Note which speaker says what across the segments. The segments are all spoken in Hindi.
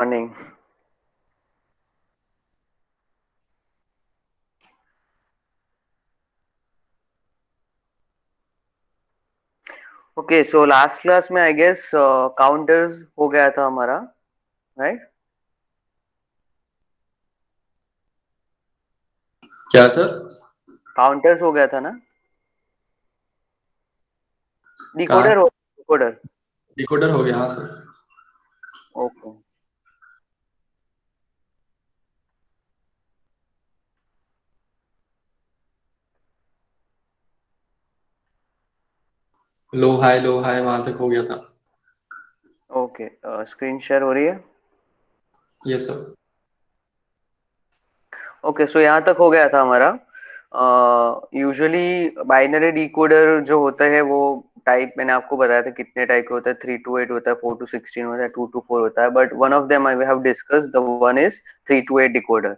Speaker 1: Morning. Okay, so last class में I guess counters हो गया था हमारा, right?
Speaker 2: क्या सर?
Speaker 1: Counters हो गया था ना?
Speaker 2: कहाँ?
Speaker 1: Decoder हो decoder.
Speaker 2: डिकोडर हो गया, हाँ सर।
Speaker 1: Okay.
Speaker 2: लो हाई वहां तक हो गया था।
Speaker 1: Okay. Screen share हो रही है?
Speaker 2: ये सर।
Speaker 1: ओके सो यहाँ तक हो गया था हमारा। यूजुअली बाइनरी डिकोडर जो होता है वो टाइप मैंने आपको बताया था कितने टाइप के होता है, 3 to 8 होता है, 4 to 16 होता है, 2 to 4 होता है, but one of them I have discuss the one is 3 to 8 decoder.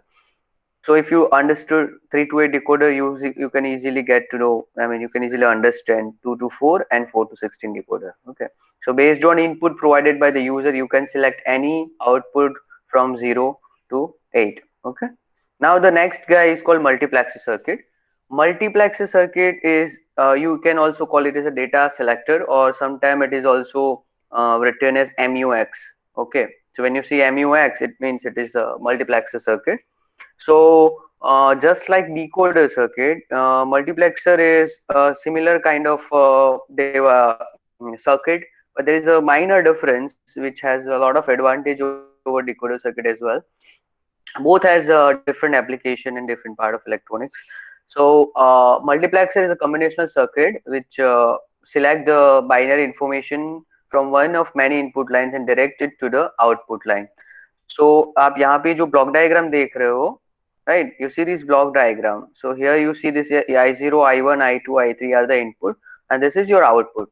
Speaker 1: So if you understood 3 to 8 decoder, you can easily get to know. I mean, you can easily understand 2 to 4 and 4 to 16 decoder. Okay. So based on input provided by the user, you can select any output from 0 to 8. Okay. Now the next guy is called multiplexer circuit. Multiplexer circuit is you can also call it as a data selector, or sometime it is also written as MUX. Okay. So when you see MUX, it means it is a multiplexer circuit. So just like decoder circuit, multiplexer is a similar kind of circuit, but there is a minor difference which has a lot of advantage over decoder circuit as well. Both has a different application in different part of electronics. So multiplexer is a combinational circuit which select the binary information from one of many input lines and direct it to the output line. So आप यहाँ पे जो block diagram देख रहे हो, right? You see this block diagram. So here you see this I0, I1, I2, I3 are the input, and this is your output.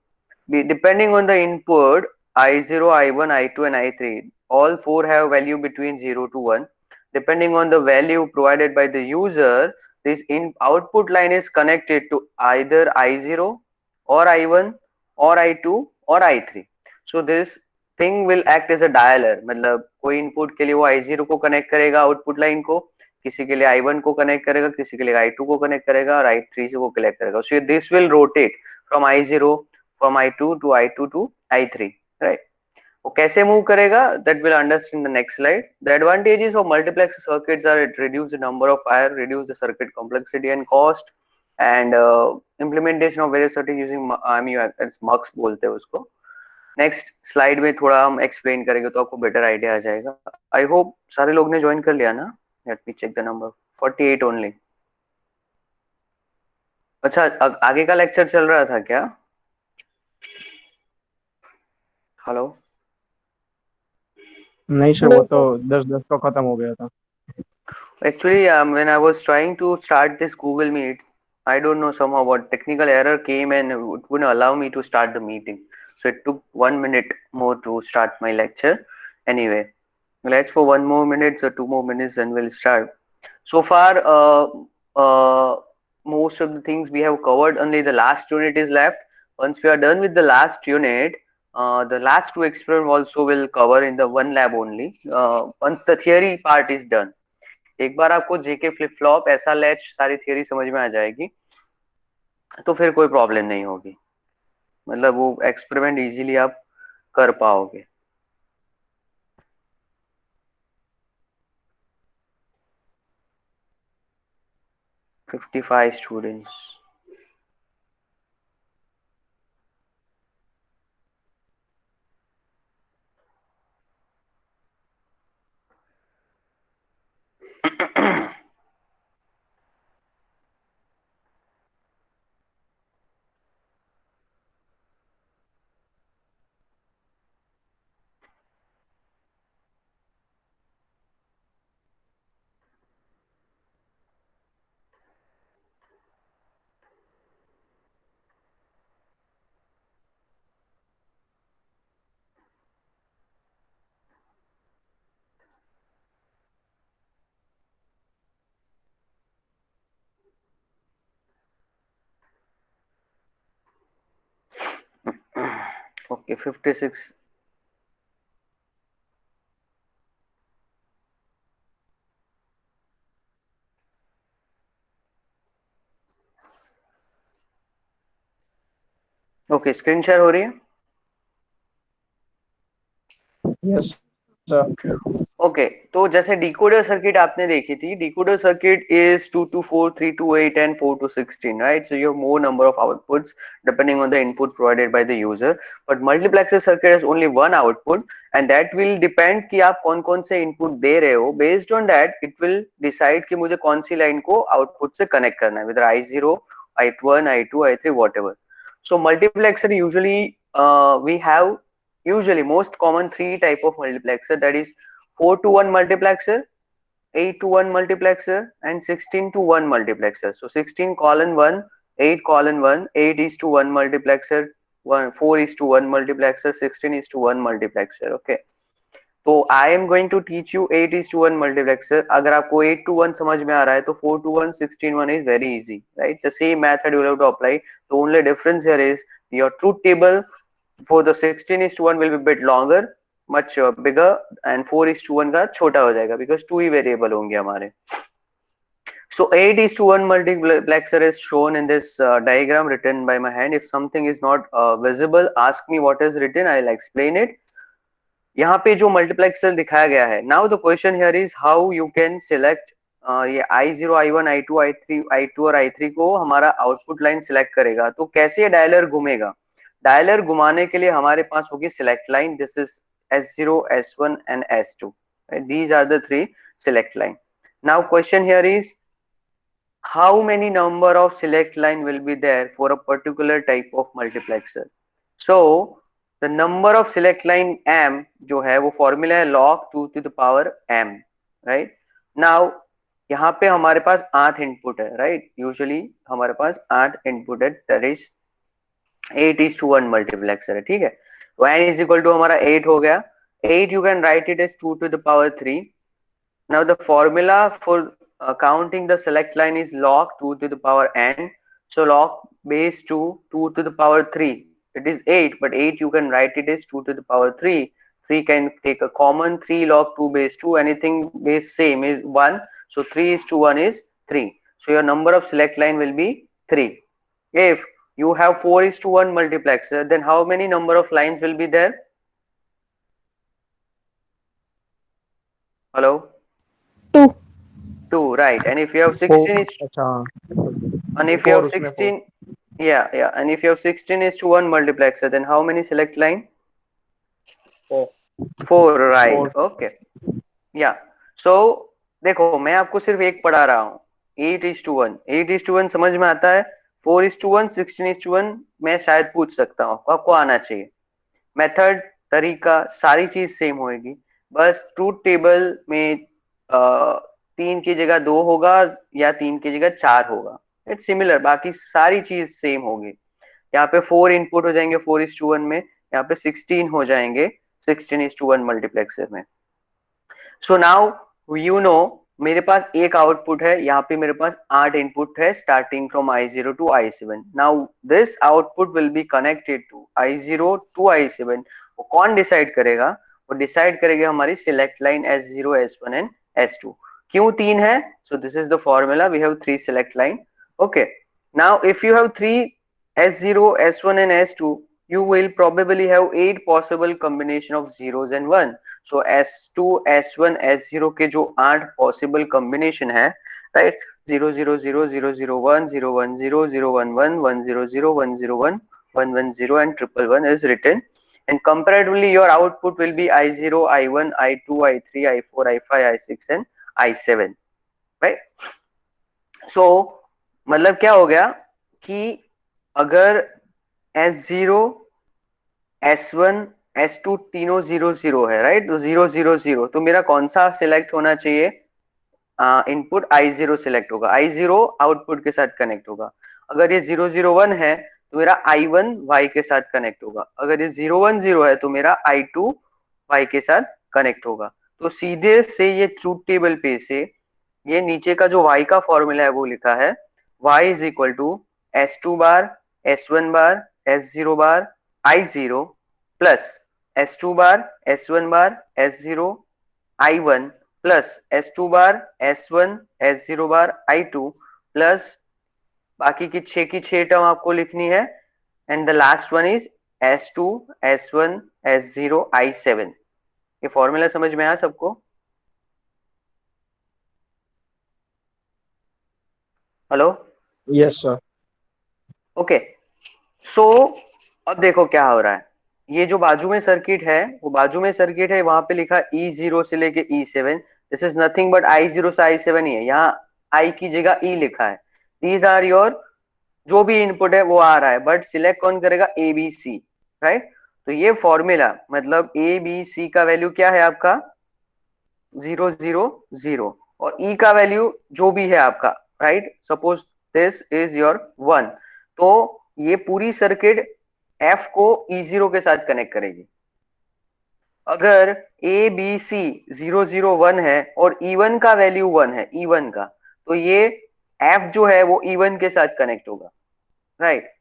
Speaker 1: Depending on the input, I0, I1, I2, and I3, all four have value between 0 to 1. Depending on the value provided by the user, this in output line is connected to either I0 or I1 or I2 or I3. So this thing will act as a dialer. मतलब कोई इनपुट के लिए वो I0 को कनेक्ट करेगा आउटपुट लाइन को, किसी के लिए I1 को कनेक्ट करेगा, किसी के लिए I2 को कनेक्ट करेगा और I3 से को कनेक्ट करेगा. So this will rotate from I0, from I2 to I2 to I3, right? वो कैसे मूव करेगा, that will understand in the next slide. The advantages of multiplex circuits are it reduce the number of wire, reduce the circuit complexity and cost, and implementation of various circuits using MUX बोलते हैं उसको. नेक्स्ट स्लाइड में थोड़ा हम एक्सप्लेन करेंगे तो आपको बेटर आइडिया आ जाएगा. आई होप सारे लोग ने ज्वाइन कर लिया ना. Let me check the number. 48 only. अच्छा आगे का लेक्चर चल रहा था क्या? हेलो.
Speaker 3: नहीं सर, वो तो 10-10 को खत्म हो गया था।
Speaker 1: Actually, when I was trying to start this Google Meet, I don't know somehow what technical error came and it wouldn't allow me to start the meeting. So it took 1 minute more to start my lecture. Anyway, let's for 1 more minute or 2 more minutes and we'll start. So far, most of the things we have covered. Only the last unit is left. Once we are done with the last unit, the last two experiments also will cover in the one lab only. Once the theory part is done. एक बार आपको जेके फ्लिप फ्लॉप ऐसा लैच सारी थियरी समझ में आ जाएगी तो फिर कोई प्रॉब्लम नहीं होगी. मतलब वो एक्सपेरिमेंट इजीली आप कर पाओगे. 55 students. Okay 56. Okay, screen share हो रही है?
Speaker 3: Yes sir.
Speaker 1: ओके, तो जैसे डिकोडर सर्किट आपने देखी थी, decoder circuit is 2 to 4, 3 to 8 and 4 to 16, right? So you have more number of outputs depending on the input provided by the user, but multiplexer circuit has only one output and that will depend कि आप कौन कौन से input दे रहे हो. Based on that it will decide कि मुझे कौन सी line को output से connect करना है, whether I0, I1, I2, I3, whatever. So multiplexer usually we have usually most common three type of multiplexer, that is 4 to 1 multiplexer, 8 to 1 multiplexer and 16 to 1 multiplexer. So 16 colon 1, 8 colon 1, 8 is to 1 multiplexer, 4 is to 1 multiplexer, 16 is to 1 multiplexer. Okay. तो I am going to teach you 8 is to 1 multiplexer. अगर आपको 8 to 1 समझ में आ रहा है तो 4 to 1, 16 1 is very easy, right? The same method you will have to apply. The only difference here is your truth table for the 16 is to 1 will be a bit longer, much bigger, and 4 is to 1 का छोटा हो जाएगा because 2 ही वेरिएबल होंगे हमारे. So 8 is to 1 multiplexer is shown in this diagram written by my hand. If something is not visible, ask me what is written, I'll explain it. यहाँ पे जो मल्टीप्लेक्सर दिखाया गया है, now the question here is how you can select ये I0, I1, I2, I3, I2 और I3 को हमारा आउटपुट लाइन सिलेक्ट करेगा. तो कैसे डायलर घूमेगा? डायलर घुमाने के लिए हमारे पास होगी select line. This is S0, S1 and S2. These are the three select line. Now question here is how many number of select line will be there for a particular type of multiplexer. So the number of select line m जो है वो फॉर्मूला है log 2 to the power m, right? Now यहाँ पे हमारे पास 8 इनपुट है, right? Usually हमारे पास 8 इनपुट है, that is 8 is to 1 multiplexer है, ठीक है? तो n is equal to हमारा 8 हो गया. 8 you can write it as 2 to the power 3. Now the formula for counting the select line is log 2 to the power n. So log base 2, 2 to the power 3. It is 8, but 8 you can write it as 2 to the power 3. 3 can take a common, 3 log 2 base 2. Anything base same is 1. So 3 is to 1 is 3. So your number of select line will be 3. If you have 4 is to 1 multiplexer, then how many number of lines will be there? Hello?
Speaker 4: 2.
Speaker 1: 2, right? And if you have 16 is,
Speaker 3: अच्छा
Speaker 1: and if you
Speaker 3: four
Speaker 1: have
Speaker 3: उसमें
Speaker 1: 16, yeah, and if you have 16 is to 1 multiplexer, then how many select line?
Speaker 3: 4.
Speaker 1: 4, right?
Speaker 3: 4.
Speaker 1: Okay, yeah. So देखो मैं आपको सिर्फ एक पढ़ा रहा हूँ. 8 is to 1, 8 is to 1 समझ में आता है. 4 is to 1, 16 is to 1 मैं शायद पूछ सकता हूँ, आपको आना चाहिए. मेथड, तरीका, सारी चीज सेम होगी. बस ट्रूथ टेबल में 3 की जगह 2 होगा या 3 की जगह 4 होगा. इट्स सिमिलर, बाकी सारी चीज सेम होगी. यहाँ पे 4 इनपुट हो जाएंगे 4 is to 1 में, यहाँ पे 16 हो जाएंगे 16 is to 1 मल्टीप्लेक्सर में. सो नाउ यू नो मेरे पास एक आउटपुट है, यहाँ पे मेरे पास 8 इनपुट है starting from I0 to I7. Now this output will be connected to I0 to I7. वो कौन डिसाइड करेगा? वो डिसाइड करेगा हमारी select line S0, S1 and S2. क्यों 3 है? So this is the formula. We have 3 select line. Okay, now if you have 3 S0, S1 and S2, you will probably have 8 possible combination of zeros and 1. So S2, S1, S0 के जो 8 possible combination है, right? 0 0 0 0 0 1 0 1 0 0 1 1 1 0 0 1 0 1 1 1 0 and triple 1 is written. And comparatively your output will be I0, I1, I2, I3, I4, I5, I6 and I7, right? So मतलब क्या हो गया कि अगर S0, S1, S2 तीनों 0 0 है, राइट? तो 0 0 0, तो मेरा कौन सा सिलेक्ट होना चाहिए? इनपुट I0 सिलेक्ट होगा. I0 आउटपुट के साथ कनेक्ट होगा. अगर ये 0 0 1 है तो मेरा I1 Y के साथ कनेक्ट होगा. अगर ये 0 1 0 है तो मेरा I2 Y के साथ कनेक्ट होगा. तो सीधे से ये ट्रूथ टेबल पे से ये नीचे का जो Y का फॉर्मूला है वो लिखा है Y is equal to S2 bar, S1 bar, S0 bar, I0 plus S2 bar, S1 bar, S0, I1 plus S2 bar, S1, S0 bar, I2 plus बाकी की 6 टर्म आपको लिखनी है and the last one is S2, S1, S0, I7. ये फॉर्मूला समझ में आया सबको? हेलो?
Speaker 3: Yes, sir.
Speaker 1: ओके, सो अब देखो क्या हो रहा है। ये जो बाजू में सर्किट है, वो बाजू में सर्किट है, वहां पे लिखा E0 से लेके E7। This is nothing but I0 से I7 ही है। यहाँ I की जगह E लिखा है। दीज आर योर, जो भी इनपुट है वो आ रहा है, बट सिलेक्ट कौन करेगा? ABC, right? तो ये फॉर्मूला मतलब ABC का वैल्यू क्या है आपका? 0 0 0, और E का वैल्यू जो भी है आपका, right? Suppose this is your 1, तो ये पूरी सर्किट F को E0 के साथ कनेक्ट करेगी। अगर ABC 0 0 1 है और E1 का वैल्यू 1 है, E1 का, तो ये F जो है वो E1 के साथ कनेक्ट होगा, राइट?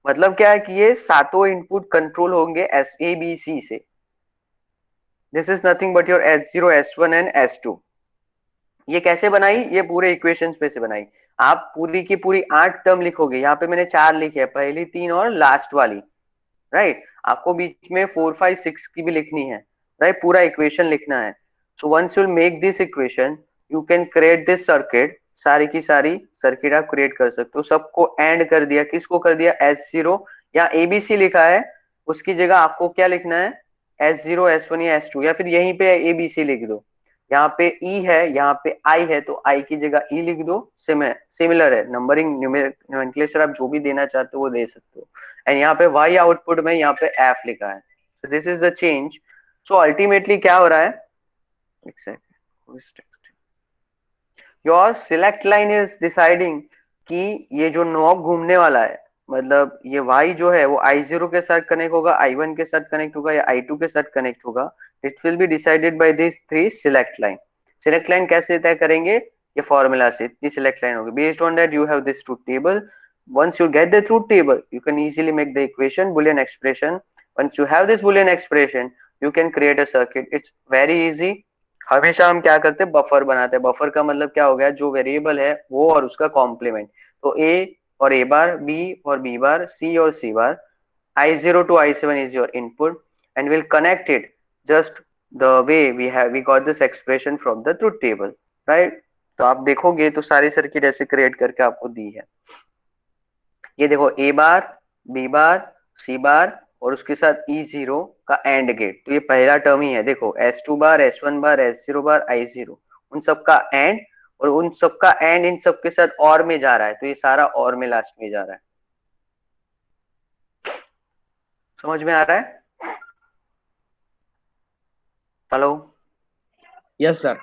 Speaker 1: मतलब क्या है कि ये सातों इनपुट कंट्रोल होंगे ABC से। This is nothing but your S0, S1 and S2। ये कैसे बनाई? ये पूरे इक्वेशंस पे से बनाई। आप पूरी की पूरी 8 टर्म लिखोगे, यहाँ पे मैंने 4 लिखे हैं, पहली 3 और लास्ट वाली, राइट? आपको बीच में 4 5 6 की भी लिखनी है, राइट? पूरा इक्वेशन लिखना है। So once you make this equation, you can create this circuit. सारी की सारी सर्किट आप क्रिएट कर सकते हो। सबको एंड कर दिया, किसको कर दिया? S0, या ABC लिखा है, उसकी जगह आपको क्या लिखना है? S0, S1 या S2, या फिर यहीं पे ABC लिख दो। यहाँ पे E है, यहाँ पे I है, तो I की जगह E लिख दो। सिमिलर है नंबरिंग, नोमेनक्लेचर आप जो भी देना चाहते हो वो दे सकते हो। एंड यहाँ पे Y आउटपुट में यहाँ पे F लिखा है। So this is the change. So ultimately क्या हो रहा है? Your select line is deciding कि ये जो नॉब घूमने वाला है, मतलब ये Y जो है वो I0 के साथ कनेक्ट होगा, I1 के साथ कनेक्ट होगा, या I2 के साथ कनेक्ट होगा। It will be decided by this 3 select line. Select line कैसे तय करेंगे? ये फॉर्मूला से इतनी सिलेक्ट लाइन होगी। Based on that you have this truth table. once you get the truth table, you can easily make the equation boolean expression. Once you have this boolean expression, you can create a circuit. It's very easy. हमेशा हम क्या करते हैं? बफर बनाते हैं। बफर का मतलब क्या हो गया? जो वेरिएबल है वो और उसका कॉम्प्लीमेंट। तो A और A बार, B और B बार, C और C bar, I0 to I7 is your input, and we'll connect it just the way we got this expression from the truth table, right? तो आप देखोगे तो सारी सर्किट ऐसे क्रिएट करके आपको दी है। ये देखो, A bar, B bar, C बार, और उसके साथ E0 का एंड गेट। तो ये पहला टर्म ही है। देखो, S2 bar, S1 bar, S0 bar, I0, उन सबका एंड, और उन सबका एंड इन सबके साथ और में जा रहा है, तो ये सारा और में लास्ट में जा रहा है। समझ में आ रहा है? Hello?
Speaker 3: Yes, sir.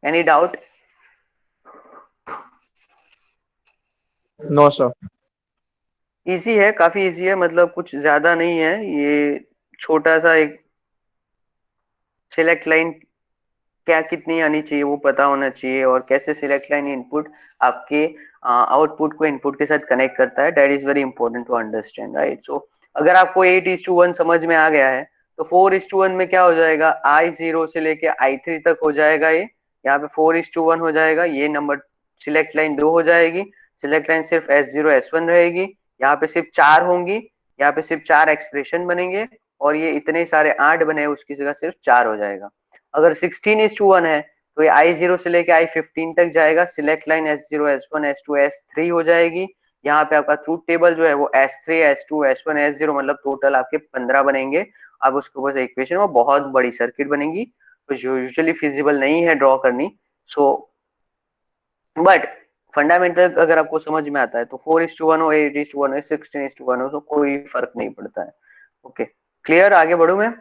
Speaker 1: Any doubt?
Speaker 3: No, sir.
Speaker 1: Easy है, काफी इजी है, मतलब कुछ ज्यादा नहीं है। ये छोटा सा एक सिलेक्ट लाइन क्या कितनी आनी चाहिए वो पता होना चाहिए, और कैसे सिलेक्ट लाइन इनपुट आपके आउटपुट को इनपुट के साथ कनेक्ट करता है, that is very important to understand, right? So अगर आपको 8:1 समझ में आ गया है, तो 4:1 में क्या हो जाएगा? I0 से लेके I3 तक हो जाएगा ये। यहाँ पे 4:1 हो जाएगा। ये नंबर सिलेक्ट लाइन 2 हो जाएगी। सिलेक्ट लाइन सिर्फ S0 S1 रहेगी। यहाँ पे सिर्फ 4 होंगी। यहाँ पे सिर्फ 4 एक्सप्रेशन बनेंगे, और ये इतने सारे 8 बने, उसकी जगह सिर्फ 4 हो जाएगा। अगर 16:1 है, तो ये I0 से लेके I15 तक जाएगा। Select line S0 S1 S2 S3 हो जाएगी। यहाँ पे आपका ट्रूथ टेबल जो है वो S3 S2 S1 S0, मतलब टोटल आपके 15 बनेंगे। अब उसके ऊपर से इक्वेशन में बहुत बड़ी सर्किट बनेगी, तो जो यूजुअली फिजिबल नहीं है ड्रॉ करनी। सो बट फंडामेंटल अगर आपको समझ में आता है, तो 4:1 हो, 8:1 हो, 16:1 हो, तो कोई फर्क नहीं पड़ता है। Okay, clear? आगे बढ़ू मैं?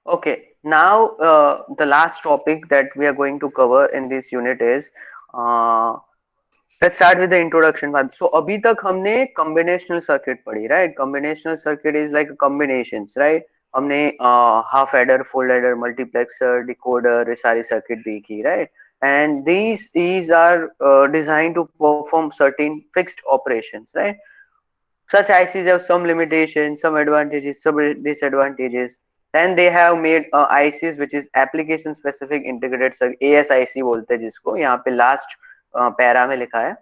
Speaker 1: Okay, now the last topic that we are going to cover in this unit is, uh, let's start with the introduction part. So अभी तक हमने combinational circuit पढ़ी, right? Combinational circuit is like combinations, right? हमने half adder, full adder, multiplexer, decoder, ये सारी circuit देखी, right? And these are designed to perform certain fixed operations, right? Such ICs have some limitations, some advantages, some disadvantages. Then they have made ICs which is application specific integrated circuit, ASIC बोलते हैं जिसको, यहाँ पे last पैरा में लिखा है,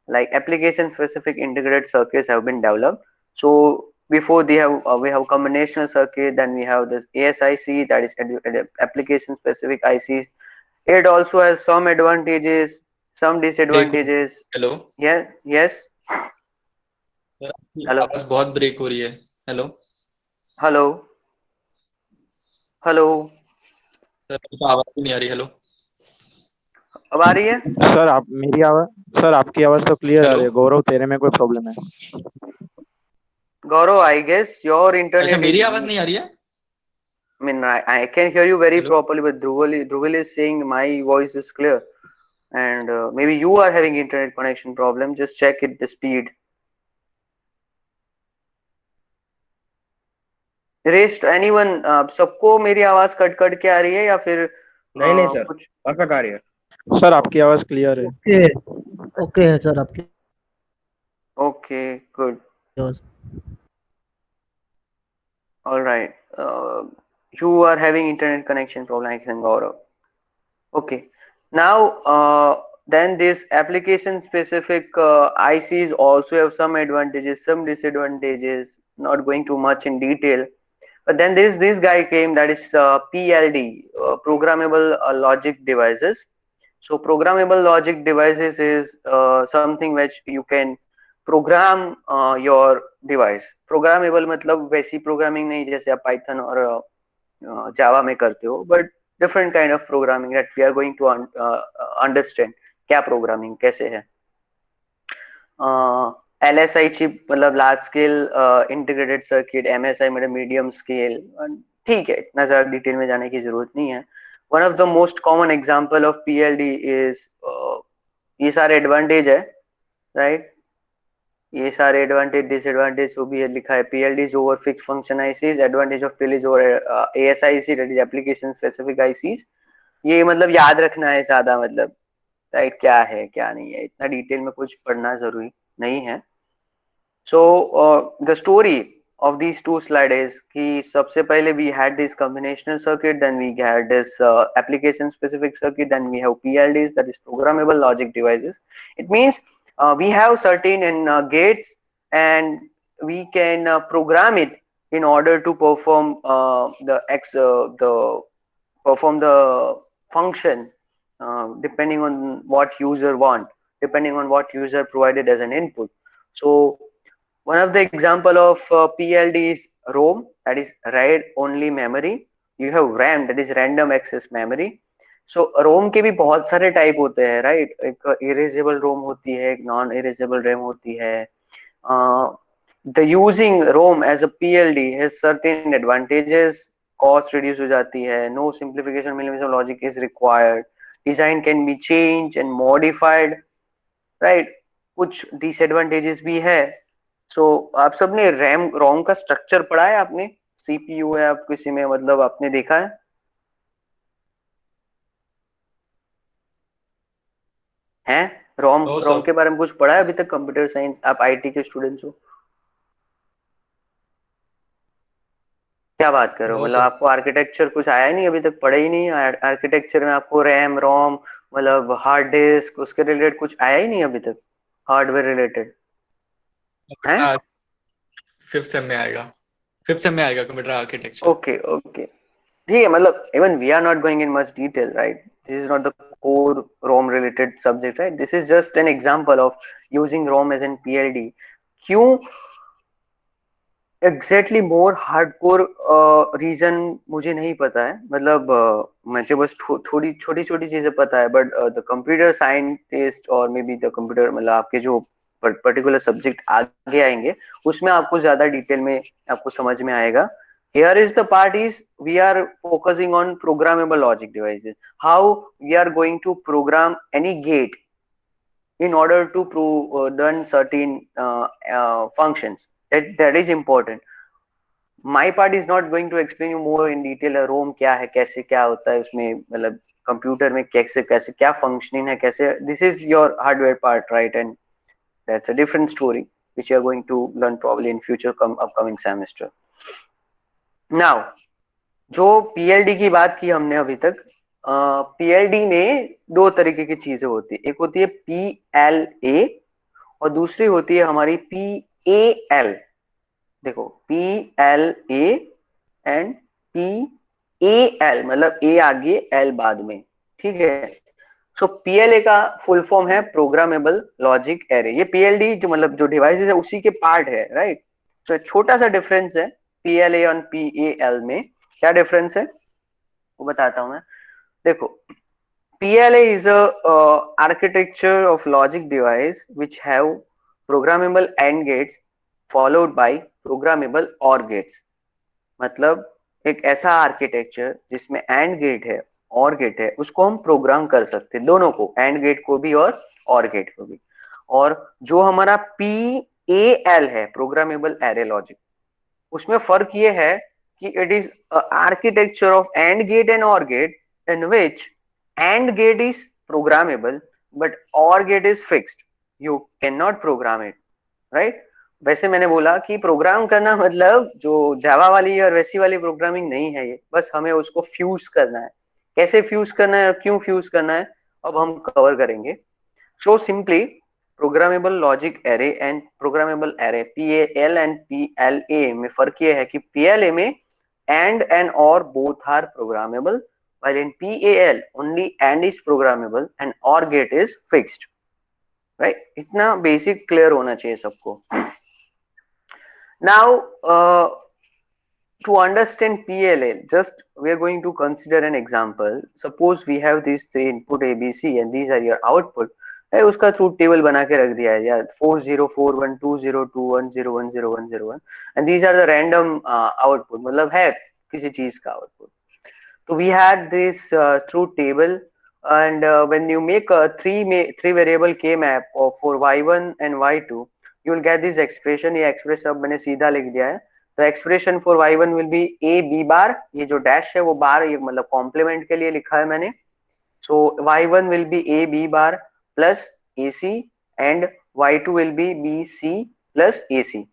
Speaker 1: like application specific integrated circuits have been developed. So before they have we have combinational circuit, then we have this ASIC, that is application specific ICs. It also has some advantages, some disadvantages.
Speaker 2: Hello
Speaker 1: Yeah, yes.
Speaker 2: Sir, आपकी
Speaker 1: Hello,
Speaker 2: आवाज बहुत ब्रेक हो रही है। Hello
Speaker 1: hello, hello.
Speaker 2: सर, आपकी आवाज ही नहीं आ रही। हेलो
Speaker 1: अब आ रही है?
Speaker 3: सर आप मेरी आवाज सर आपकी आवाज तो क्लियर आ रही है।
Speaker 2: हेलो
Speaker 3: गौरव तेरे में कोई प्रॉब्लम है?
Speaker 1: Gaurav, I guess your
Speaker 2: अच्छा,
Speaker 1: internet is.
Speaker 2: मेरी आवाज नहीं आ रही है।
Speaker 1: I mean, I can hear you very
Speaker 2: hello
Speaker 1: properly, but Dhruval is saying my voice is clear, and maybe you are having internet connection problem. Just check it the speed. Rest anyone, सबको मेरी आवाज कट कट के आ रही है या फिर
Speaker 3: नहीं सर,
Speaker 1: कुछ?
Speaker 3: परफेक्ट आ रही है सर, आपकी आवाज क्लियर है।
Speaker 4: ओके ओके है सर आपकी
Speaker 1: Okay, good.
Speaker 4: आवाज।
Speaker 1: All right. You are having internet connection problem, I think, Gaurav. Okay. Now, then this application specific ICs also have some advantages, some disadvantages. Not going too much in detail. But then this guy came, that is PLD, programmable logic devices. So programmable logic devices is something which you can program your device. Programmable मतलब वैसी programming नहीं जैसे आप Python और Java में करते हो, but different kind of programming that we are going to understand. क्या programming कैसे है? LSI चिप मतलब large scale integrated circuit, MSI मतलब मीडियम स्केल, ठीक है, इतना ज्यादा डिटेल में जाने की जरूरत नहीं है. One of the most common example of PLD is, ये सारे एडवांटेज है, राइट? ये सारे एडवांटेज डिसएडवांटेज जो भी है लिखा है. PLD is over fix function ICs, advantage of PLD is over ASIC, that is application specific ICs. ये मतलब याद रखना है ज्यादा, मतलब राइट क्या है क्या नहीं है, इतना डिटेल में कुछ पढ़ना जरूरी नहीं है. So the story of these two slides is कि सबसे पहले we had this combinational circuit, then we had this application specific circuit, then we have PLDs, that is programmable logic devices. It means we have certain gates, and we can program it in order to perform the function depending on what user want, depending on what user provided as an input. So one of the example of PLD is ROM, that is read only memory. You have RAM, that is random access memory. So ROM के भी बहुत सारे टाइप होते हैं, राइट? एक इरेजेबल रोम होती है, एक नॉन इरेजेबल रैम होती है. The using ROM as a PLD has certain advantages. Cost reduce हो जाती है, no simplification minimization logic is required, design can be changed and modified, right? कुछ disadvantages भी है. सो आप सबने रैम रोम का स्ट्रक्चर पढ़ा है आपने? CPU है आप किसी में, मतलब आपने देखा है? हैं रोम
Speaker 2: नो
Speaker 1: रोम
Speaker 2: सर।
Speaker 1: के बारे में कुछ पढ़ा है अभी तक? कंप्यूटर साइंस, आप IT के स्टूडेंट्स हो, क्या बात कर रहे हो?
Speaker 2: नो
Speaker 1: मतलब
Speaker 2: सर।
Speaker 1: आपको आर्किटेक्चर कुछ आया ही नहीं अभी तक, पढ़ा ही नहीं? आर्किटेक्चर में आपको रैम रोम मतलब हार्ड डिस्क उसके रिलेटेड कुछ आया ही नहीं अभी तक, हार्डवेयर रिलेटेड है?
Speaker 2: फिफ्थ सेम में आएगा, फिफ्थ सेम में आएगा कंप्यूटर आर्किटेक्चर।
Speaker 1: ओके ओके, ठीक है. मतलब even we are not going in much detail, right? This is not the core ROM related subject, right? This is just an example of using ROM as an PLD. क्यों एग्जैक्टली मोर हार्डकोर रीजन मुझे नहीं पता है, मतलब मुझे बस थोड़ी छोटी छोटी चीजें पता है, बट द कंप्यूटर साइंटिस्ट और मे बी द कंप्यूटर मतलब आपके जो पर्टिकुलर सब्जेक्ट आगे आएंगे उसमें आपको ज्यादा डिटेल में आपको समझ में आएगा. Here is the part is we are focusing on programmable logic devices. How we are going to program any gate in order to run certain functions. That is important. My part is not going to explain you more in detail रोम क्या है, कैसे क्या होता है उसमें, मतलब कंप्यूटर में कैसे कैसे क्या फंक्शनिंग है कैसे. This is your hardware part, right? And that's a different story which you are going to learn probably in future upcoming semester. Now जो पीएलडी की बात की हमने अभी तक, पीएलडी में दो तरीके की चीजें होती है, एक होती है पीएलए और दूसरी होती है हमारी पीएएल। देखो पीएलए एंड पीएएल, मतलब ए आगे एल बाद में, ठीक है। सो पीएलए का फुल फॉर्म है प्रोग्रामेबल लॉजिक एरे। ये पीएलडी जो मतलब जो डिवाइसेस है उसी के पार्ट है, राइट। तो छोटा सा डिफरेंस है पीएलए और पीएएल में। क्या डिफरेंस है वो बताता हूं मैं। देखो, PLA is a architecture of logic device which have programmable AND gates followed by programmable OR gates। मतलब एक ऐसा आर्किटेक्चर जिसमें AND गेट है OR गेट है, उसको हम प्रोग्राम कर सकते हैं, दोनों को, AND गेट को भी और OR गेट को भी। और जो हमारा PAL है प्रोग्रामेबल एरे लॉजिक, उसमें फर्क ये है कि it is architecture of and gate and OR gate in which AND gate is programmable but OR gate is fixed, you can not program it, right. वैसे मैंने बोला कि प्रोग्राम करना मतलब जो जावा वाली और वैसी वाली प्रोग्रामिंग नहीं है, ये बस हमें उसको फ्यूज करना है। कैसे फ्यूज करना है और क्यों फ्यूज करना है अब हम कवर करेंगे। So simply, programmable logic array and programmable array PAL and PLA में फर्क ये है कि PLA में and or both are programmable, while in PAL only and is programmable and or gate is fixed, right? इतना basic clear होना चाहिए सबको। Now to understand PLL, just we are going to consider an example. Suppose we have these three input A, B, C and these are your output. है उसका ट्रूथ टेबल बना के रख दिया है यार, 40412021010101 and these are the random output, मतलब है किसी चीज का आउटपुट। तो we had this truth table and when you make a three variable k map of for y1 and y2, you will get this expression। ये expression अब मैंने सीधा लिख दिया है। तो expression for y1 will be A B bar, ये जो डैश है वो बार, ये मतलब कॉम्प्लीमेंट के लिए लिखा है मैंने। So y1 will be A B bar plus A C and y2 will be B C plus A C.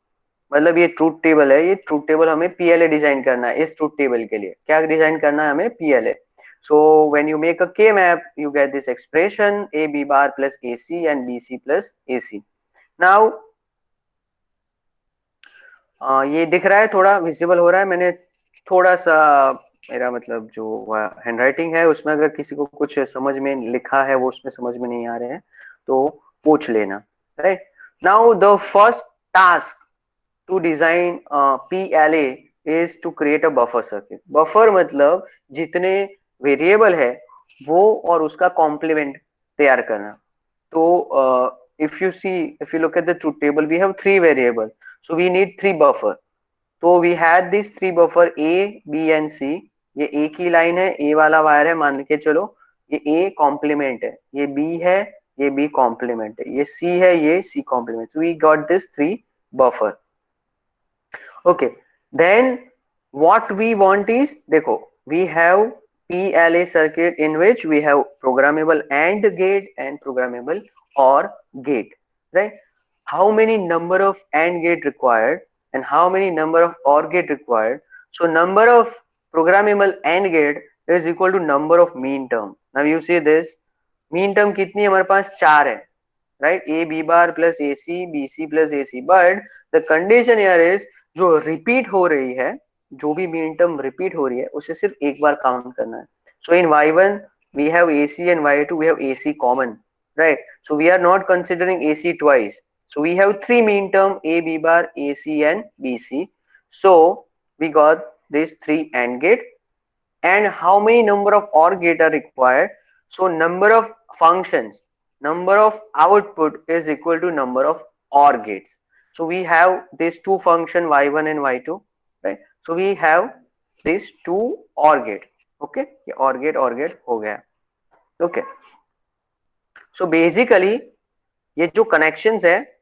Speaker 1: मतलब ये ट्रूथ टेबल है, ये ट्रूथ टेबल हमें पीएलए डिजाइन करना है। इस ट्रूथ टेबल के लिए क्या डिजाइन करना है हमें, PLA. So when you make a K map, you get this expression A B bar plus AC and BC plus AC. Now ये दिख रहा है, थोड़ा विजिबल हो रहा है। मैंने थोड़ा सा, मेरा मतलब जो हैंड राइटिंग है उसमें अगर किसी को कुछ समझ में लिखा है वो उसमें समझ में नहीं आ रहे हैं तो पूछ लेना, right. Now the first task to design PLA is to create a buffer circuit. Buffer मतलब जितने वेरिएबल है वो और उसका कॉम्प्लीमेंट तैयार करना। तो if you look at the truth table, we have three variable, so we need three buffer। तो we had these three buffer A, B and C। ये A की लाइन है, A वाला वायर है मान के चलो, ये A कॉम्प्लीमेंट है, ये B है, ये B कॉम्प्लीमेंट है, ये C है, ये C complement. So we got this three buffer। Okay, then what we want is, देखो, we have PLA circuit in which we have programmable AND gate and programmable OR gate, right? How many number of AND gate required and how many number of OR gate required? So number of programmable AND gate is equal to number of mean term। Now you see this mean term कितनी हमारे पास, 4 है, right? A B bar plus AC, BC plus AC, but the condition here is जो रिपीट हो रही है, जो भी मीन टर्म रिपीट हो रही है उसे सिर्फ एक बार काउंट करना है। सो इन y1 we have AC and y2 we have AC common, right? So we are not considering AC twice, so we have three mean term A B bar AC and BC। so we got these three AND gate। and how many number of OR gate are required? So number of functions, number of output is equal to number of OR gates। so we have these two function y1 and y2, right? so we have these two OR gate। okay, ये OR gate हो गया। okay, so basically ये जो connections है,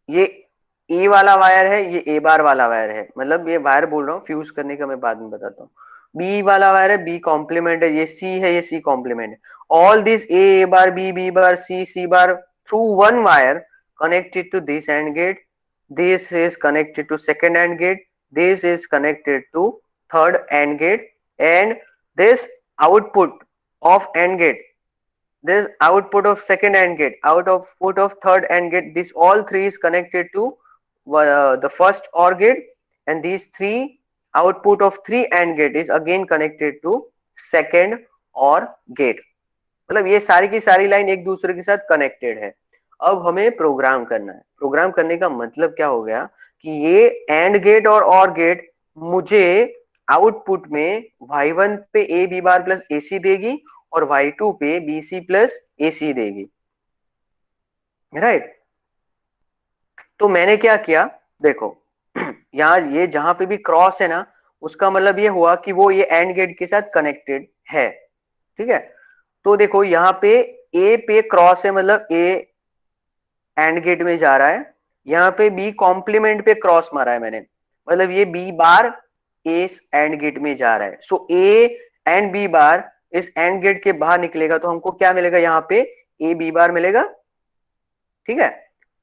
Speaker 1: ये ए वाला वायर है, ये ए बार वाला वायर है, मतलब ये वायर बोल रहा हूँ, फ्यूज करने का मैं बाद में बताता हूँ। बी वाला वायर है, बी कॉम्प्लीमेंट है, ये सी है, ये सी कॉम्प्लीमेंट है। All this A bar B bar C bar through one wire connected to this and gate, this is connected to second AND gate, this is connected to third AND gate, and this output of AND gate, this output of second AND gate, output of third AND gate, this all three is connected to the first OR gate, and these three output of three AND gate is again connected to second OR gate. मतलब ये सारी की सारी लाइन एक दूसरे के साथ कनेक्टेड है. अब हमें प्रोग्राम करना है. प्रोग्राम करने का मतलब क्या हो गया कि ये एंड गेट और OR गेट मुझे आउटपुट में y1 पे a b bar plus ac देगी और y2 पे bc प्लस ac देगी, राइट. तो मैंने क्या किया, देखो यहाँ ये जहां पे भी क्रॉस है ना, उसका मतलब ये हुआ कि वो ये एंड गेट के साथ कनेक्टेड है, ठीक है. तो देखो यहाँ पे ए पे क्रॉस है, मतलब ए एंड गेट में जा रहा है. यहाँ पे बी कॉम्प्लीमेंट पे क्रॉस मारा है मैंने, मतलब ये B bar A and gate में जा रहा है. सो ए एंड बी बार इस एंड गेट के बाहर निकलेगा तो हमको क्या मिलेगा, यहाँ पे ए बी बार मिलेगा, ठीक है.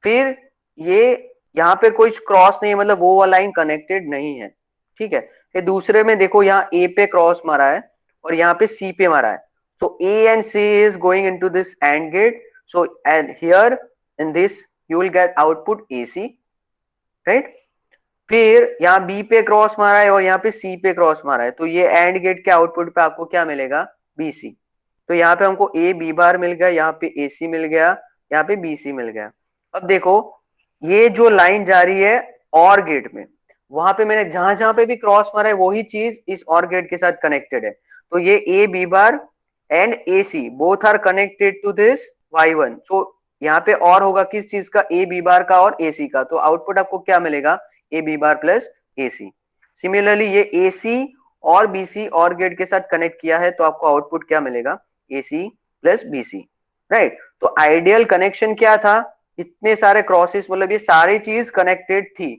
Speaker 1: फिर ये यहाँ पे कोई क्रॉस नहीं है, मतलब वो वाला लाइन कनेक्टेड नहीं है, ठीक है. फिर दूसरे में देखो यहाँ ए पे क्रॉस मारा है और यहाँ पे सी पे मारा है. So A and C is going into this AND gate. So and here in this you will get output AC, right? फिर यहाँ B पे क्रॉस मारा है और यहाँ पे C पे क्रॉस मारा है, तो ये AND गेट के आउटपुट पे आपको क्या मिलेगा, BC. तो यहाँ पे हमको A B बार मिल गया, यहाँ पे AC मिल गया, यहाँ पे BC मिल गया. अब देखो ये जो लाइन जा रही है OR गेट में, वहां पे मैंने जहां जहां पे भी क्रॉस मारा है वही चीज इस OR गेट के साथ कनेक्टेड है. तो ये A B bar and AC both are connected to this Y1. So यहाँ पे और होगा किस चीज का, A B बार का और AC का. तो आउटपुट आपको क्या मिलेगा, A B bar plus AC. Similarly ये AC और BC और गेट के साथ कनेक्ट किया है तो आपको आउटपुट क्या मिलेगा, AC प्लस BC, राइट. तो आइडियल कनेक्शन क्या था, इतने सारे क्रॉसेस, मतलब ये सारी चीज कनेक्टेड थी,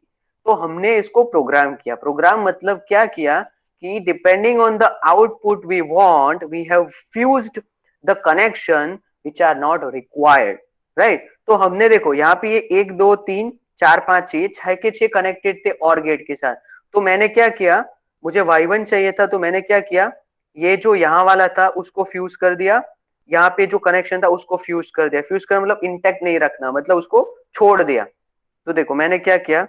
Speaker 1: तो हमने इसको प्रोग्राम किया. प्रोग्राम मतलब क्या किया कि depending on the output we want, we have fused the connection which are not required, right. तो हमने देखो यहाँ पे ये 1 2 3 4 5 6 के 6 कनेक्टेड थे OR गेट के साथ. तो मैंने क्या किया, मुझे y1 चाहिए था, तो मैंने क्या किया, ये जो यहाँ वाला था उसको फ्यूज कर दिया, यहाँ पे जो कनेक्शन था उसको फ्यूज कर दिया. फ्यूज कर मतलब इंटैक्ट नहीं रखना, मतलब उसको छोड़ दिया. तो देखो मैंने क्या किया,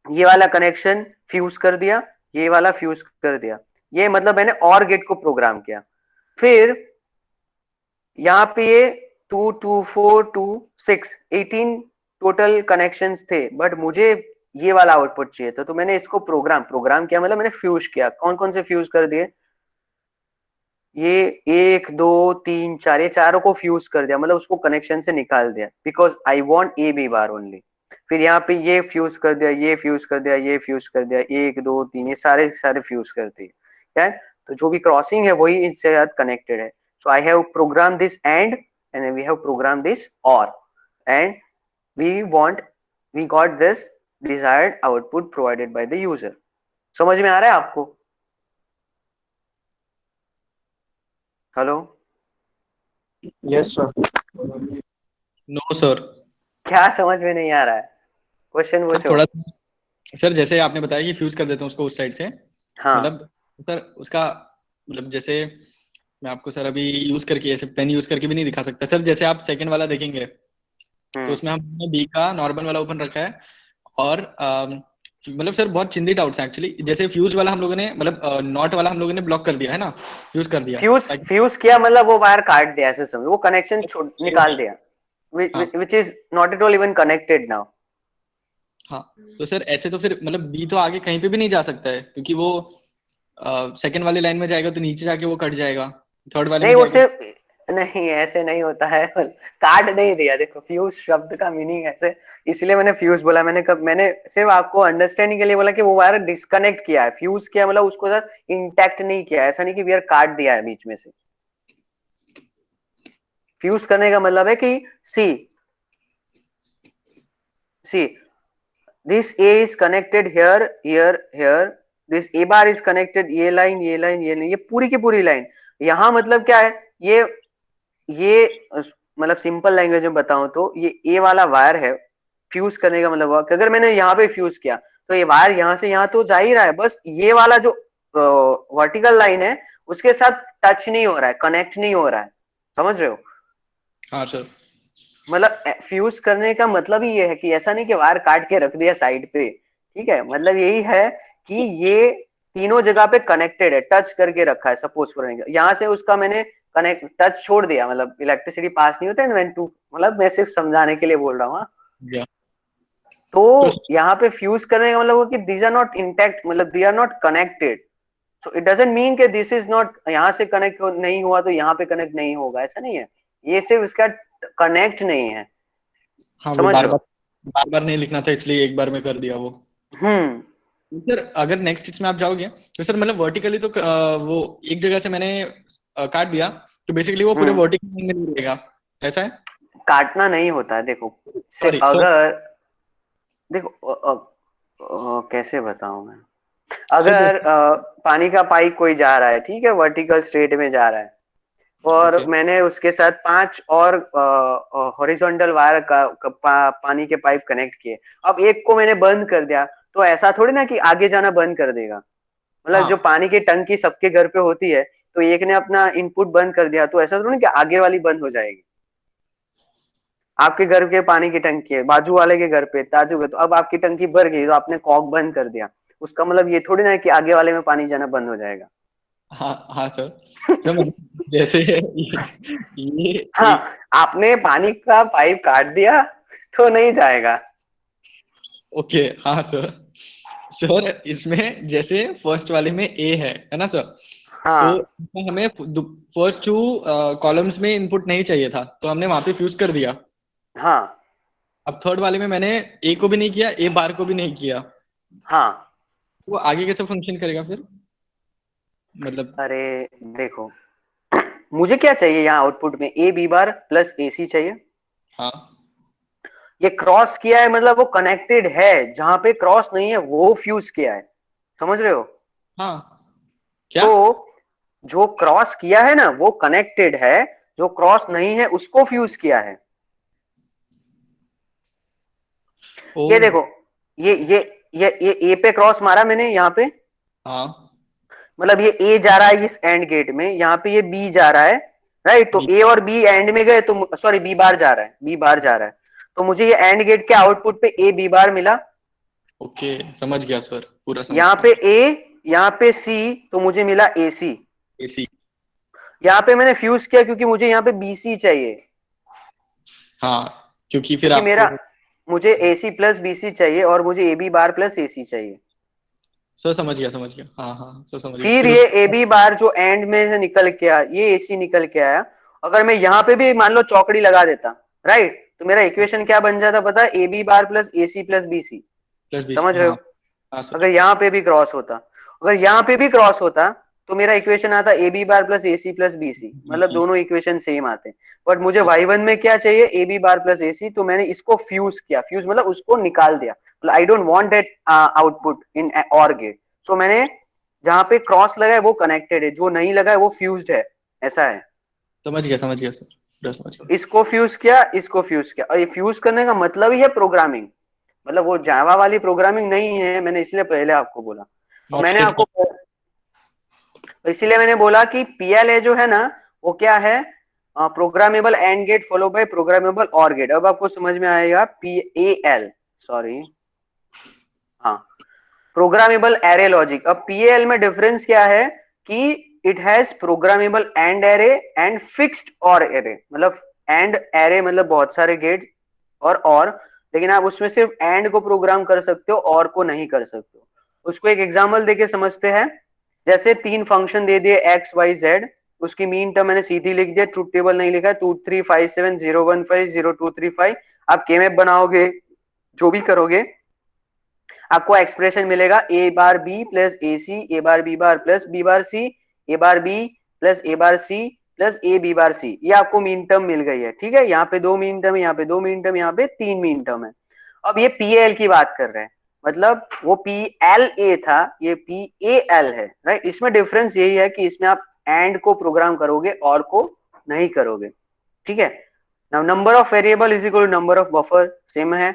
Speaker 1: ये वाला कनेक्शन फ्यूज कर दिया, ये वाला फ्यूज कर दिया, ये मतलब मैंने OR गेट को प्रोग्राम किया. फिर यहाँ पे ये 2 2 4 2 6 18 टोटल कनेक्शंस थे, बट मुझे ये वाला आउटपुट चाहिए था, तो मैंने इसको प्रोग्राम किया, मतलब मैंने फ्यूज किया. कौन कौन से फ्यूज कर दिए, ये 1 2 3 4, ये चारों को फ्यूज कर दिया, मतलब उसको कनेक्शन से निकाल दिया, because I want A B bar only. फिर यहाँ पे ये फ्यूज कर दिया, ये फ्यूज कर दिया, ये फ्यूज कर दिया, 1 2 3, ये सारे सारे फ्यूज कर दिए, क्या है. तो जो भी क्रॉसिंग है वही इससे साथ कनेक्टेड है. So I have program this and we have program this OR, and we got this desired output provided by the user. समझ में आ रहा है आपको, hello.
Speaker 3: Yes sir.
Speaker 2: No sir.
Speaker 1: क्या समझ में नहीं आ रहा है, क्वेश्चन पूछो.
Speaker 2: थोड़ा सर, जैसे आपने बताया कि फ्यूज कर देते हैं उसको उस साइड से,
Speaker 1: हाँ,
Speaker 2: मतलब सर उसका मतलब जैसे मैं आपको सर अभी यूज करके, ऐसे पेन यूज करके भी नहीं दिखा सकता सर. जैसे आप सेकंड वाला देखेंगे तो उसमें हमने बी का नॉर्मल वाला ओपन रखा है, और मतलब सर बहुत चिंदी डाउट्स हैं एक्चुअली. जैसे फ्यूज वाला हम लोगों ने, मतलब नॉट वाला हम लोगों ने ब्लॉक कर दिया है ना, फ्यूज कर दिया,
Speaker 1: फ्यूज किया मतलब वो वायर काट दिया, ऐसे समझो, वो कनेक्शन निकाल दिया, which is not at all even connected now.
Speaker 2: हाँ, तो सर ऐसे तो फिर मतलब बी तो आगे कहीं पे भी नहीं जा सकता है, क्योंकि वो सेकंड वाली लाइन में जाएगा तो नीचे जाके वो कट जाएगा, थर्ड वाले
Speaker 1: नहीं,
Speaker 2: में
Speaker 1: वो सिर्फ नहीं, ऐसे नहीं होता है. काट नहीं दिया, देखो फ्यूज शब्द का मीनिंग ऐसे, इसलिए मैंने फ्यूज बोला. मैंने सिर्फ आपको अंडरस्टैंडिंग के लिए बोला कि वो वायर डिस्कनेक्ट किया है. फ्यूज किया मतलब उसको साथ इंटैक्ट नहीं किया, ऐसा नहीं कि वायर काट दिया है बीच में से. फ्यूज करने का मतलब है कि सी this A is connected here, this A bar is connected, ये लाइन, ये पूरी की पूरी लाइन. यहाँ मतलब क्या है, ये मतलब सिंपल लैंग्वेज में बताऊं तो ये A वाला वायर है. फ्यूज करने का मतलब हुआ कि अगर मैंने यहाँ पे फ्यूज किया तो ये वायर यहाँ से यहाँ तो जा ही रहा है, बस ये वाला जो वर्टिकल लाइन है उसके साथ टच नहीं हो रहा है, कनेक्ट नहीं हो रहा है, समझ रहे हो?
Speaker 2: हाँ सर।
Speaker 1: मतलब फ्यूज करने का मतलब ही ये है कि ऐसा नहीं कि वायर काट के रख दिया साइड पे, ठीक है, मतलब यही है कि ये तीनों जगह पे कनेक्टेड है, टच करके रखा है। सपोज फॉर यहाँ से उसका मैंने कनेक्ट टच छोड़ दिया, मतलब इलेक्ट्रिसिटी पास नहीं होता है टू, मतलब मैं सिर्फ समझाने के लिए बोल रहा हूँ, हाँ।
Speaker 2: या
Speaker 1: तो
Speaker 2: तो
Speaker 1: यहाँ पे फ्यूज करने का मतलब वो कि दीज आर नॉट इंटैक्ट, मतलब they are not connected. So it doesn't mean कि दिस इज नॉट, यहाँ से कनेक्ट नहीं हुआ तो यहाँ पे कनेक्ट नहीं होगा, ऐसा नहीं है। ये सिर्फ इसका कनेक्ट नहीं है,
Speaker 2: हाँ, वो
Speaker 1: समझ
Speaker 2: बार
Speaker 1: रहे
Speaker 2: बार
Speaker 1: हो?
Speaker 2: बार बार नहीं लिखना था इसलिए एक बार में कर दिया वो।
Speaker 1: हम्म।
Speaker 2: सर अगर नेक्स्ट स्टिच में आप जाओगे तो सर मतलब वर्टिकली तो वो एक जगह से मैंने काट दिया तो बेसिकली वो पूरे
Speaker 1: हम्म।
Speaker 2: वर्टिकल में नहीं रहेगा, ऐसा है?
Speaker 1: काटना नहीं होता है, देखो। से
Speaker 2: सॉरी सर।
Speaker 1: अगर देखो कैसे बताऊं मैं।
Speaker 2: सर
Speaker 1: अगर पानी का पाइप कोई जा रहा है, ठीक है, वर्टिकल स्ट्रेट में जा रहा है, और
Speaker 2: ओके।
Speaker 1: मैंने उसके साथ 5 और हॉरिजॉन्टल वायर पानी के पाइप कनेक्ट किए। अब एक को मैंने बंद कर दिया, तो ऐसा थोड़ी ना कि आगे जाना बंद कर देगा। मतलब जो
Speaker 2: हाँ
Speaker 1: पानी की टंकी सबके घर पे होती है, तो एक ने अपना इनपुट बंद कर दिया, तो ऐसा थोड़ी ना कि आगे वाली बंद हो जाएगी। आपके घर के पानी की टंकी है, बाजू वाले के घर पे ताजू है, तो अब आपकी टंकी भर गई तो आपने कॉक बंद कर दिया, उसका मतलब ये थोड़ी ना है कि आगे वाले में पानी जाना बंद हो जाएगा।
Speaker 2: हाँ हाँ सर। सर मतलब जैसे ये
Speaker 1: हाँ,
Speaker 2: एक।
Speaker 1: आपने पानी का पाइप काट दिया तो नहीं जाएगा।
Speaker 2: ओके हाँ सर। सर इसमें जैसे फर्स्ट वाले में ए है ना सर? तो
Speaker 1: हाँ।
Speaker 2: इसमें हमें फर्स्ट टू कॉलम्स में इनपुट नहीं चाहिए था तो हमने वहां पे फ्यूज कर दिया।
Speaker 1: हाँ।
Speaker 2: अब थर्ड वाले में मैंने ए को भी नहीं किया, ए बार को भी नहीं किया,
Speaker 1: हाँ।
Speaker 2: तो वो आगे कैसे फंक्शन करेगा फिर? मतलब
Speaker 1: अरे देखो, मुझे क्या चाहिए यहाँ आउटपुट में, ए बी बार प्लस ए सी चाहिए।
Speaker 2: हाँ
Speaker 1: ये क्रॉस किया है मतलब वो कनेक्टेड है, जहां पे क्रॉस नहीं है वो फ्यूज किया है, समझ रहे हो?
Speaker 2: हाँ। क्या?
Speaker 1: तो जो क्रॉस किया है ना वो कनेक्टेड है, जो क्रॉस नहीं है उसको फ्यूज किया है।
Speaker 2: ओ।
Speaker 1: ये देखो, ये ए पे क्रॉस मारा मैंने यहाँ पे,
Speaker 2: हाँ
Speaker 1: मतलब ये ए जा रहा है इस एंड गेट में, यहाँ पे ये बी जा रहा है, राइट? तो
Speaker 2: बी।
Speaker 1: ए और बी एंड में गए, तो सॉरी बी बार जा रहा है, बी बार जा रहा है, तो मुझे ये एंड गेट के आउटपुट पे ए बी बार मिला।
Speaker 2: ओके समझ गया सर, पूरा समझ
Speaker 1: यहाँ
Speaker 2: गया।
Speaker 1: पे ए, यहाँ पे सी, तो मुझे मिला ए सी।
Speaker 2: एसी।
Speaker 1: यहाँ पे मैंने फ्यूज किया क्योंकि मुझे यहाँ पे बी सी चाहिए,
Speaker 2: हाँ क्योंकि फिर
Speaker 1: क्योंकि मेरा,
Speaker 2: आपको।
Speaker 1: मुझे ए सी प्लस बी सी चाहिए और मुझे ए बी बार प्लस ए सी चाहिए।
Speaker 2: सर समझ गया समझ गया, हाँ हाँ सर समझ गया
Speaker 1: फिर
Speaker 2: फिर
Speaker 1: ये
Speaker 2: उस।
Speaker 1: ए बी बार जो एंड में से निकल के आया, ये ए सी निकल के आया। अगर मैं यहाँ पे भी मान लो चौकड़ी लगा देता, राइट, तो मेरा इक्वेशन क्या बन जाता पता है? A B bar plus A C plus B C.
Speaker 2: Plus बीस,
Speaker 1: समझ रहे
Speaker 2: हाँ।
Speaker 1: हो?
Speaker 2: हाँ सर।
Speaker 1: अगर यहाँ पे भी क्रॉस होता, अगर यहाँ पे भी क्रॉस होता, तो मेरा इक्वेशन आता A B bar plus A C plus B C, मतलब
Speaker 2: जी।
Speaker 1: दोनों इक्वेशन सेम आते। बट मुझे वाई वन में क्या चाहिए? ए बी बार प्लस ए सी, तो मैंने इसको फ्यूज किया, फ्यूज मतलब उसको निकाल दिया, मतलब आई डोंट वांट दैट आउटपुट इन और गेट। सो मैंने जहां पे क्रॉस लगा है वो कनेक्टेड है, जो नहीं लगा है वो फ्यूज्ड है, ऐसा है।
Speaker 2: समझ गया सर, पूरा समझ गया।
Speaker 1: इसको फ्यूज किया, इसको फ्यूज किया, और ये फ्यूज करने का मतलब ही है प्रोग्रामिंग, मतलब वो जावा वाली प्रोग्रामिंग नहीं है, मैंने इसलिए पहले आपको बोला। और मैंने
Speaker 2: ऑप्शन
Speaker 1: आपको, तो इसीलिए मैंने बोला कि पीएलए जो है ना, वो क्या है? Programmable and gate follow by programmable or gate. अब आपको समझ में आएगा पी ए एल, सॉरी, हाँ, प्रोग्रामेबल एरे लॉजिक। अब पीएल में डिफरेंस क्या है कि it has programmable and array and fixed or array, मतलब एंड एरे मतलब बहुत सारे गेट और, लेकिन आप उसमें सिर्फ एंड को प्रोग्राम कर सकते हो और को नहीं कर सकते हो। उसको एक एग्जांपल देके समझते हैं। जैसे 3 फंक्शन दे दिए एक्स वाई जेड, उसकी मीन टर्म मैंने सीधी लिख दिया, ट्रूथ टेबल नहीं लिखा है, 2357015023 आप के मैप बनाओगे, जो भी करोगे, आपको एक्सप्रेशन मिलेगा A bar B plus A C, A bar B bar plus B bar C, A bar B plus A bar C plus A B bar C. ये आपको मीन टर्म मिल गई है, ठीक है? यहाँ पे 2 मीन टर्म है, यहाँ पे 2 मीन टर्म, यहाँ पे 3 मीन टर्म है। अब ये पी एल की बात कर रहे हैं, मतलब वो पी एल ए था, ये पी ए एल है, राइट? इसमें डिफरेंस यही है कि इसमें आप एंड को प्रोग्राम करोगे और को नहीं करोगे, ठीक है? Now number of variable is equal to number of buffer, same है,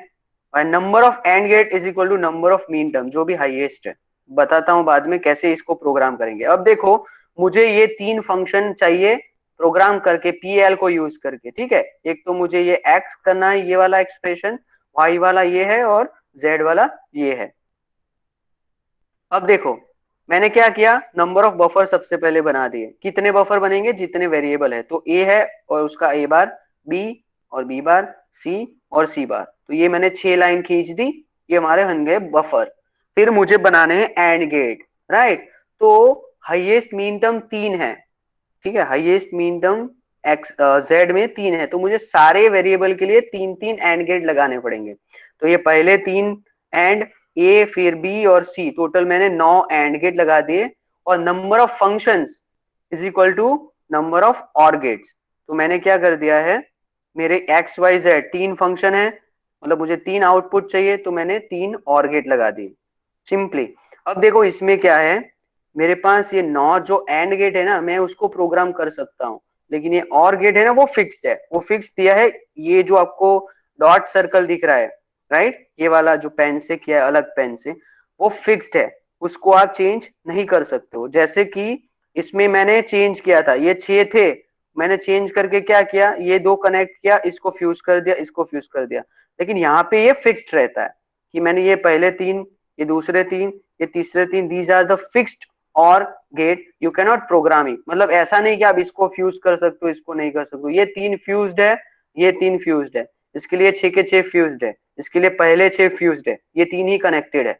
Speaker 1: और number of and gate is equal to number of min term, जो भी हाईएस्ट है। बताता हूँ बाद में कैसे इसको प्रोग्राम करेंगे। अब देखो, मुझे ये 3 फंक्शन चाहिए प्रोग्राम करके पीएल को यूज करके, ठीक है। एक तो मुझे ये एक्स करना है, ये वाला एक्सप्रेशन, वाई वाला ये है, और जेड वाला ये है। अब देखो, मैंने क्या किया, नंबर ऑफ बफर सबसे पहले बना दिए। कितने बफर बनेंगे, जितने वेरिएबल है। तो ए है और उसका ए बार, बी और बी बार, सी और सी बार। तो ये मैंने 6 लाइन खींच दी, ये हमारे बन गए बफर। फिर मुझे बनाने हैं एंड गेट, राइट। तो हाईएस्ट मीन टर्म 3 है, ठीक है। Highest mean term x Z में 3 है, तो मुझे सारे वेरिएबल के लिए 3 3 एंड गेट लगाने पड़ेंगे। तो ये पहले 3 एंड ए, फिर बी और सी, टोटल मैंने 9 एंड गेट लगा दिए। और number of functions is equal to number of or gates. तो मैंने क्या कर दिया है, मेरे एक्स वाई जेड 3 फंक्शन है, मतलब मुझे 3 आउटपुट चाहिए, तो मैंने 3 और गेट लगा दिए सिंपली। अब देखो इसमें क्या है, मेरे पास ये 9 जो एंड गेट है ना, मैं उसको प्रोग्राम कर सकता हूँ। लेकिन ये और गेट है ना, वो फिक्स्ड है, वो फिक्स दिया है। ये जो आपको डॉट सर्कल दिख रहा है, राइट, ये वाला जो पेन से किया है अलग पेन से, वो फिक्स्ड है, उसको आप चेंज नहीं कर सकते हो। जैसे कि इसमें मैंने चेंज किया था, ये 6 थे, मैंने चेंज करके क्या किया, ये 2 कनेक्ट किया, इसको फ्यूज कर दिया, इसको फ्यूज कर दिया। लेकिन यहाँ पे ये फिक्स्ड रहता है कि मैंने ये पहले 3, ये दूसरे 3, ये तीसरे 3, these are the fixed or gate, you can not programming. मतलब ऐसा नहीं कि आप इसको फ्यूज कर सकते हो, इसको नहीं कर सकते हो। ये 3 फ्यूज्ड है, ये 3 फ्यूज्ड है, इसके लिए 6 के 6 फ्यूज्ड है, इसके लिए पहले 6 फ्यूज्ड है, ये 3 ही कनेक्टेड है,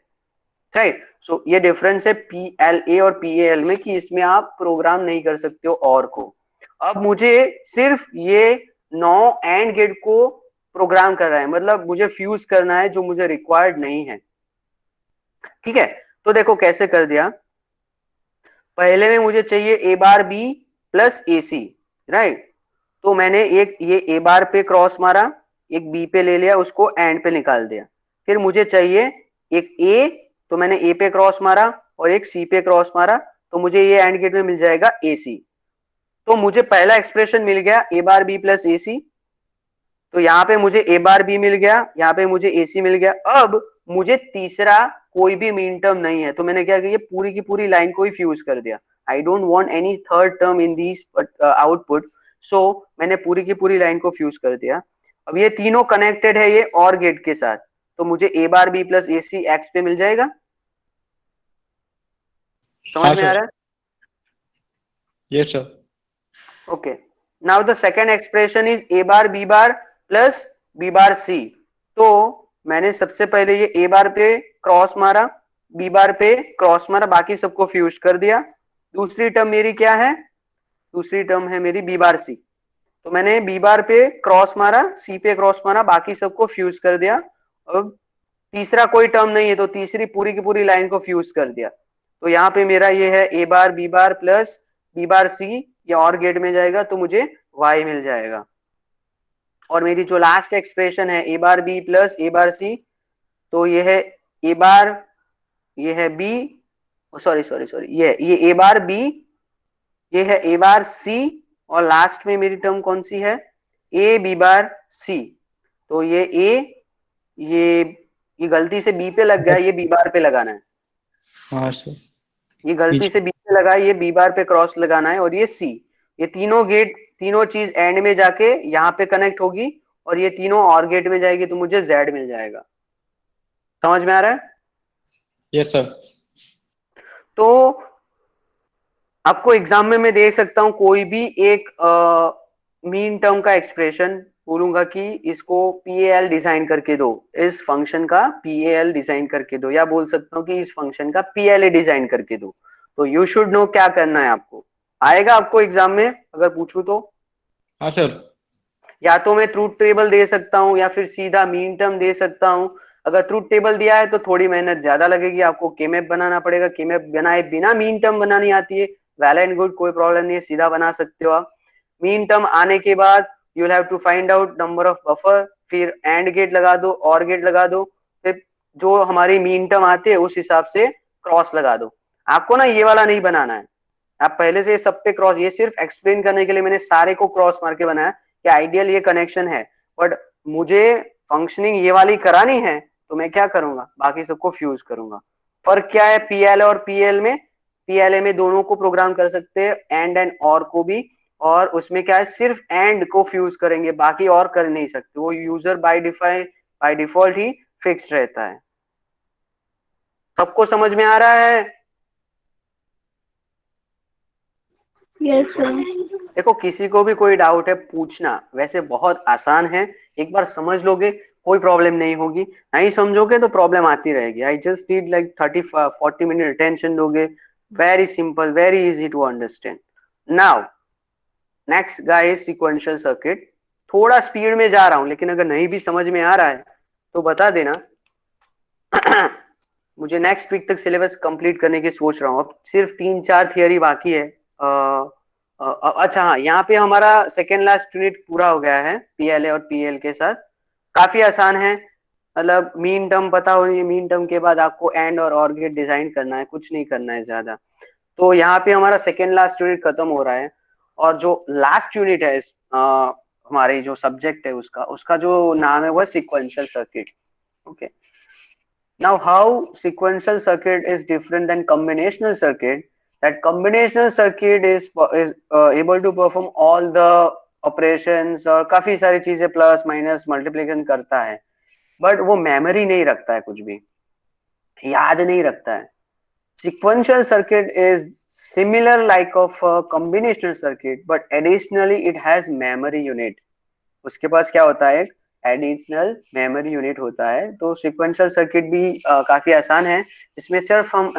Speaker 1: राइट। सो ये डिफरेंस है पीएलए और पीएएल में, कि इसमें आप प्रोग्राम नहीं कर सकते हो और को। अब मुझे सिर्फ ये 9 एंड गेट को प्रोग्राम करना है, मतलब मुझे फ्यूज करना है, जो मुझे रिक्वायर्ड नहीं है, ठीक है। तो देखो कैसे कर दिया, पहले में मुझे चाहिए ए bar B plus A C, right. तो मैंने एक ये ए बार पे क्रॉस मारा, एक बी पे ले लिया, उसको एंड पे निकाल दिया। फिर मुझे चाहिए एक ए, तो मैंने ए पे क्रॉस मारा और एक सी पे क्रॉस मारा, तो मुझे ये एंड गेट में मिल जाएगा ए सी। तो मुझे पहला एक्सप्रेशन मिल गया ए बार बी प्लस ए सी। तो यहाँ पे मुझे ए बार बी मिल गया, यहाँ पे मुझे ए सी मिल गया। अब मुझे तीसरा कोई भी मीन टर्म नहीं है, तो मैंने क्या किया, पूरी की पूरी लाइन को ही फ्यूज कर दिया। I don't want any third term in this output, so मैंने पूरी की पूरी लाइन को फ्यूज कर दिया। अब ये तीनों कनेक्टेड है ये और गेट के साथ, तो मुझे ए bar B plus A C x पे मिल जाएगा। समझ में आ रहा है?
Speaker 2: Yes sir.
Speaker 1: Okay. Now the second expression is a bar b bar plus b bar c. तो मैंने सबसे पहले ये a बार पे क्रॉस मारा, b बार पे क्रॉस मारा, बाकी सबको फ्यूज कर दिया। दूसरी टर्म मेरी क्या है, दूसरी टर्म है मेरी b बार c। तो मैंने b बार पे क्रॉस मारा, c पे क्रॉस मारा, बाकी सबको फ्यूज कर दिया। अब तीसरा कोई टर्म नहीं है, तो तीसरी पूरी की पूरी लाइन को फ्यूज कर दिया। तो यहाँ पे मेरा ये है a bar b bar plus b bar c, ये और गेट में जाएगा, तो मुझे y मिल जाएगा। और मेरी जो लास्ट एक्सप्रेशन है a bar b plus a bar c, तो ये है a बार, ये है b, सॉरी सॉरी सॉरी, ये a बार b, ये है a बार c, और लास्ट में मेरी टर्म कौन सी है, a b बार c। तो ये a, ये गलती से b पे लग गया, ये b बार पे लगाना है।
Speaker 2: हाँ सर।
Speaker 1: ये गलती से बी पे लगा, ये बी बार पे क्रॉस लगाना है। और ये सी, ये तीनों गेट, तीनों चीज एंड में जाके यहाँ पे कनेक्ट होगी, और ये तीनों और गेट में जाएगी, तो मुझे जेड मिल जाएगा। समझ में आ रहा है?
Speaker 2: Yes sir.
Speaker 1: तो आपको एग्जाम में मैं देख सकता हूँ कोई भी एक मीन टर्म का एक्सप्रेशन, बोलूंगा कि इसको पीएएल डिजाइन करके दो, इस फंक्शन का पीएएल डिजाइन करके दो, या बोल सकता हूँ कि इस फंक्शन का पीएलए डिजाइन करके दो। तो यू शुड नो क्या करना है आपको। आएगा आपको एग्जाम में अगर पूछूं तो?
Speaker 2: हाँ सर।
Speaker 1: या तो मैं ट्रूथ टेबल दे सकता हूँ, या फिर सीधा मीन टर्म दे सकता हूँ। अगर ट्रूथ टेबल दिया है तो थोड़ी मेहनत ज्यादा लगेगी, आपको केमैप बनाना पड़ेगा। केमैप बनाए बिना मीन टर्म बनानी आती है, वेल एंड गुड, कोई प्रॉब्लम नहीं है, सीधा बना सकते हो आप। मीन टर्म आने के बाद you will have to find out number of buffer, फिर एंड गेट लगा दो, और गेट लगा दो, फिर जो हमारी मीन टर्म आती है उस हिसाब से क्रॉस लगा दो। आपको ना ये वाला नहीं बनाना है, आप पहले से सब पे क्रॉस, ये सिर्फ एक्सप्लेन करने के लिए मैंने सारे को क्रॉस मार के बनाया कि आइडियल ये कनेक्शन है, बट मुझे फंक्शनिंग ये वाली करानी है, तो मैं क्या करूंगा, बाकी सबको फ्यूज करूंगा। फर्क क्या है पीएल और पीएल में? पीएलए में दोनों को प्रोग्राम कर सकते हैं, एंड और को भी, और उसमें क्या है सिर्फ एंड को फ्यूज करेंगे, बाकी और कर नहीं सकते, वो user by default he fix रहता है। सबको समझ में आ रहा है?
Speaker 5: Yes sir.
Speaker 1: देखो किसी को भी कोई डाउट है पूछना, वैसे बहुत आसान है, एक बार समझ लोगे कोई प्रॉब्लम नहीं होगी, नहीं समझोगे तो प्रॉब्लम आती रहेगी। I just need like 30-40 minute attention दोगे, very simple, very easy to understand. Now next guys sequential circuit. थोड़ा स्पीड में जा रहा हूं, लेकिन अगर नहीं भी समझ में आ रहा है तो बता देना। मुझे नेक्स्ट वीक तक सिलेबस कंप्लीट करने की सोच रहा हूँ, अब सिर्फ 3-4 थियरी बाकी है। अच्छा हाँ, यहाँ पे हमारा सेकेंड लास्ट यूनिट पूरा हो गया है पीएलए और पीएल के साथ। काफी आसान है, मतलब मीन टर्म पता होनी, मीन टर्म के बाद आपको एंड और गेट डिजाइन करना है, कुछ नहीं करना है ज्यादा। तो यहाँ पे हमारा सेकेंड लास्ट यूनिट खत्म हो रहा है, और जो लास्ट यूनिट है हमारी जो सब्जेक्ट है उसका उसका जो नाम है वो sequential circuit. Okay, now how sequential circuit is different than combinational circuit? That combinational circuit is able to perform all the operations और काफी सारी चीजें प्लस माइनस मल्टीप्लिकेशन करता है, बट वो मेमोरी नहीं रखता है, कुछ भी याद नहीं रखता है। Sequential circuit is similar like of a combinational circuit, but additionally it has memory unit. उसके पास क्या होता है, एडिशनल मेमोरी यूनिट होता है। तो सिक्वेंशियल सर्किट भी काफी आसान है, इसमें सिर्फ हम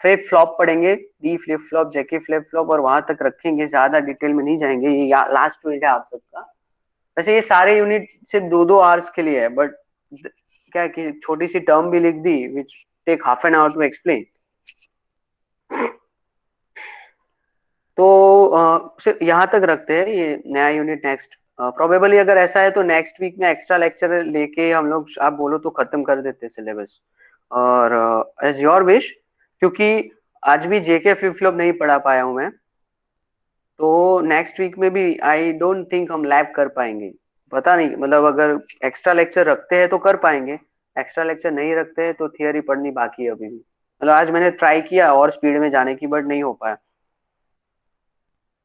Speaker 1: फ्लिप फ्लॉप पढ़ेंगे, D flip flop, JK flip flop, और वहां तक रखेंगे, ज्यादा डिटेल में नहीं जाएंगे। ये लास्ट यूनिट है आप सबका। वैसे ये सारे यूनिट सिर्फ 2-2 आवर्स के लिए है, बट क्या है कि छोटी सी टर्म भी लिख दी which take half an hour to explain. तो सिर्फ यहाँ तक रखते हैं, ये नया यूनिट नेक्स्ट प्रोबेबली अगर ऐसा है तो नेक्स्ट वीक में एक्स्ट्रा लेक्चर लेके हम लोग, आप बोलो तो खत्म कर देते सिलेबस, और एज योर विश। क्योंकि आज भी जेके फ्लिप फ्लॉप नहीं पढ़ा पाया हूं मैं, तो नेक्स्ट वीक में भी आई डोंट थिंक हम लैब कर पाएंगे। पता नहीं, मतलब अगर एक्स्ट्रा लेक्चर रखते हैं तो कर पाएंगे, एक्स्ट्रा लेक्चर नहीं रखते हैं तो थियरी पढ़नी बाकी है अभी भी। मतलब आज मैंने ट्राई किया और स्पीड में जाने की, बट नहीं हो पाया।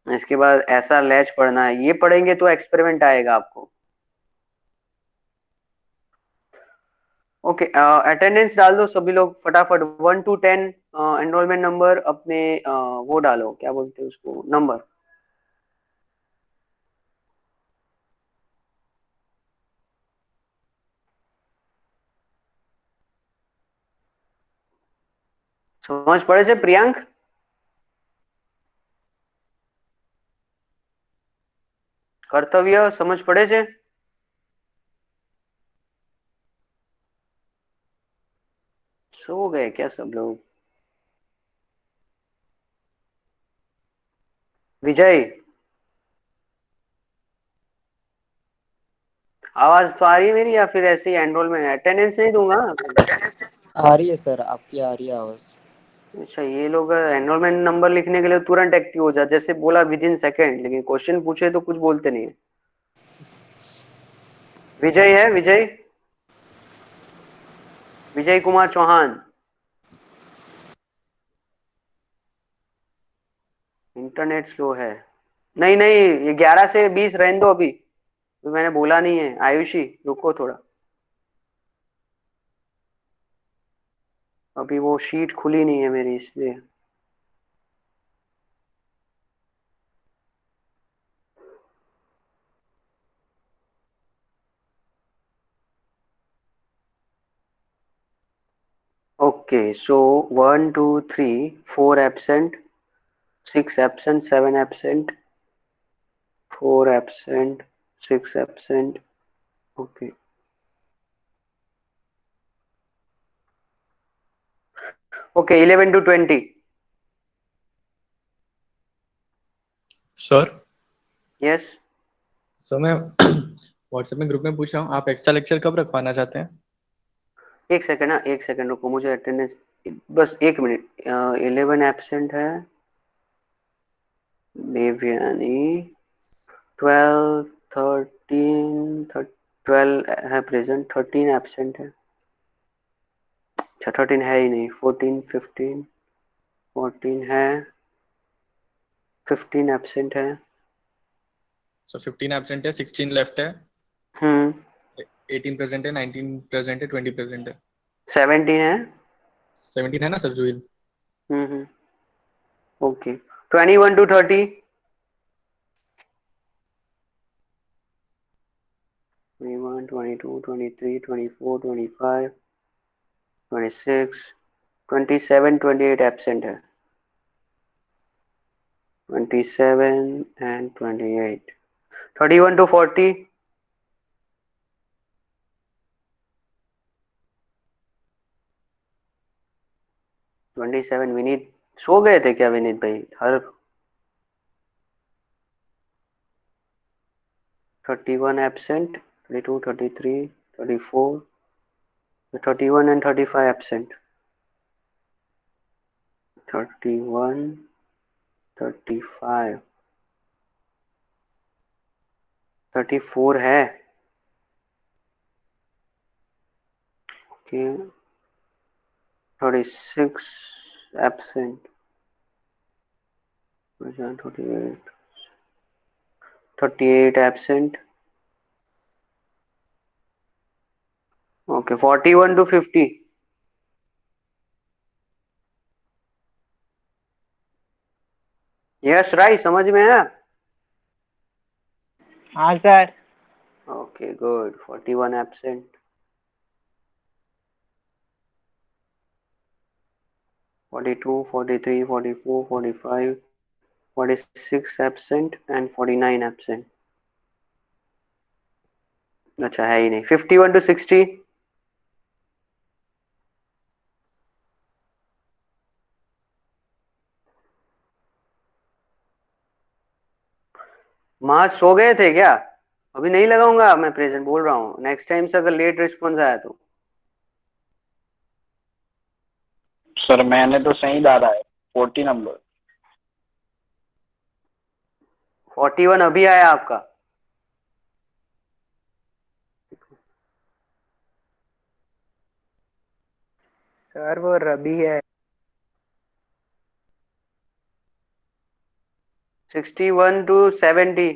Speaker 1: इसके बाद ऐसा लैच पढ़ना है, ये पढ़ेंगे तो एक्सपेरिमेंट आएगा आपको। ओके, अटेंडेंस डाल दो सभी लोग फटाफट, 1 to 10 एनरोलमेंट नंबर अपने वो डालो, क्या बोलते हैं उसको, नंबर। समझ पड़े से प्रियांक? कर्तव्य समझ पड़े से? सो गए क्या सब लोग? विजय, आवाज तो आ रही है मेरी, या फिर ऐसे ही एनरोलमेंट अटेंडेंस नहीं दूंगा?
Speaker 6: आ रही है सर, आपकी आ रही है आवाज।
Speaker 1: अच्छा, ये लोग एनरोलमेंट नंबर लिखने के लिए तुरंत एक्टिव हो जाते, जैसे बोला विद इन सेकेंड, लेकिन क्वेश्चन पूछे तो कुछ बोलते नहीं है। विजय है, विजय, विजय कुमार चौहान। इंटरनेट स्लो है? नहीं नहीं, ये 11 से 20 रहने दो अभी, तो मैंने बोला नहीं है। आयुषी रुको थोड़ा, अभी वो शीट खुली नहीं है मेरी, इसलिए। Okay, so 1 2 3 4 absent, 6 absent, 7 absent, 4 absent, 6 absent. Okay, okay, 11 to 20।
Speaker 2: Sir
Speaker 1: yes,
Speaker 2: sir मैं व्हाट्सएप में ग्रुप में पूछ रहा हूँ, आप एक्स्ट्रा लेक्चर कब रखवाना चाहते हैं?
Speaker 1: एक सेकंड ना, एक सेकंड रुको, मुझे अटेंडेंस, बस 1 मिनट। 11 एब्सेंट है, देवयानी 12, 13, 12 है प्रेजेंट, 13 एब्सेंट है। अच्छा 13 है ही नहीं, 14 15, 14 है, 15 एब्सेंट है।
Speaker 2: सो 15 एब्सेंट है, 16 लेफ्ट है,
Speaker 1: हम्म
Speaker 2: 18 प्रेजेंट है, 19 प्रेजेंट है, 20 प्रेजेंट है,
Speaker 1: 17 है।
Speaker 2: 17 है ना sir Juhil?
Speaker 1: Hmm okay 21 to 30, 21 22 23 24 25 26 27 28 absent है, 27 and 28, 31 to 40, 27। विनीत सो गए थे क्या विनीत भाई? हर 31 एब्सेंट, 32 33 34, 31 and 35 एब्सेंट, 31 35 34 है। Okay 36 absent, 38 38 absent. Okay 41 to 50, yes right, समझ में है?
Speaker 3: हाँ sir.
Speaker 1: Okay good, 41 absent, 42 43 44 45 46 absent and 49 absent. अच्छा है ही नहीं। 51 to 60, माँ सो गए थे क्या? अभी नहीं लगाऊंगा, मैं प्रेजेंट बोल रहा हूँ, नेक्स्ट टाइम से अगर लेट रिस्पॉन्स आया तो।
Speaker 3: सर मैंने तो सही डाला है 40 नंबर।
Speaker 1: 41 अभी आया आपका?
Speaker 7: सर वो रबी है।
Speaker 1: 61 to 70,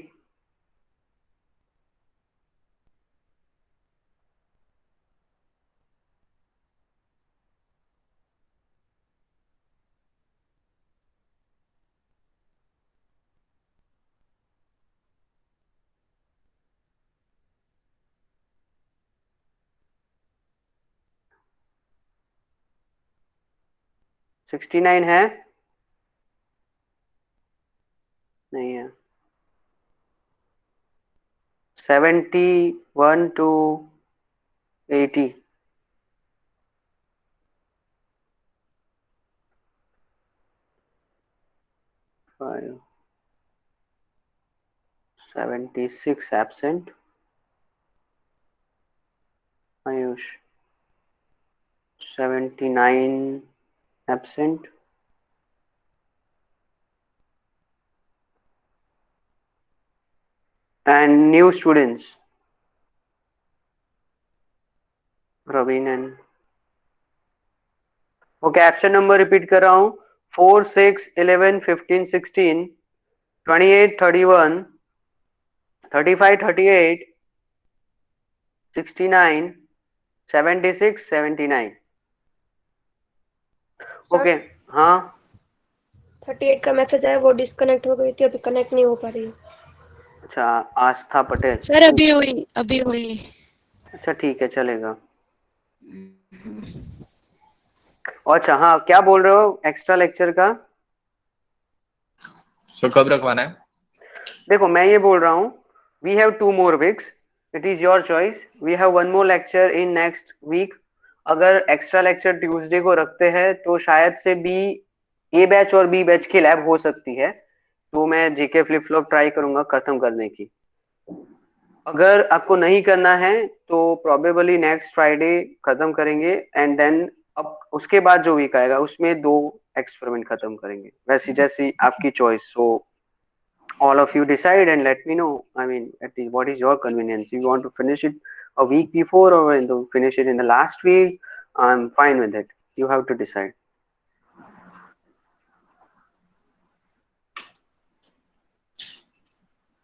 Speaker 1: सिक्सटी नाइन है? नहीं है। 71 to 80, 5 76 absent, Ayush 79 absent, and new students Raveenan. Okay absent number repeat कर रहा हूँ, 4 6 11 15 16 28 31 35 38 69 76 79। ओके हाँ
Speaker 8: 38 का मैसेज आया, वो डिस्कनेक्ट हो गई थी, अभी कनेक्ट नहीं हो पा रही है।
Speaker 1: अच्छा आस्था पटेल,
Speaker 9: सर अभी हुई अभी हुई।
Speaker 1: अच्छा ठीक है चलेगा। अच्छा हाँ क्या बोल रहे हो एक्स्ट्रा लेक्चर का?
Speaker 2: सो कब रखवाना है?
Speaker 1: देखो मैं ये बोल रहा हूँ, we have 2 more weeks, it is your choice, we have 1 more lecture in next week। अगर एक्स्ट्रा लेक्चर ट्यूसडे को रखते हैं तो शायद से बी ए बैच और बी बैच की लैब हो सकती है, तो मैं जीके फ्लिप फ्लॉप ट्राई करूंगा खत्म करने की। अगर आपको नहीं करना है तो प्रोबेबली नेक्स्ट फ्राइडे खत्म करेंगे, एंड देन अब उसके बाद जो वीक आएगा उसमें 2 एक्सपेरिमेंट खत्म करेंगे, वैसी जैसी आपकी choice. So all of you decide and let me know. I mean, what is your convenience? If you want to finish it a week before or finish it in the last week, I'm fine with it. You have to decide.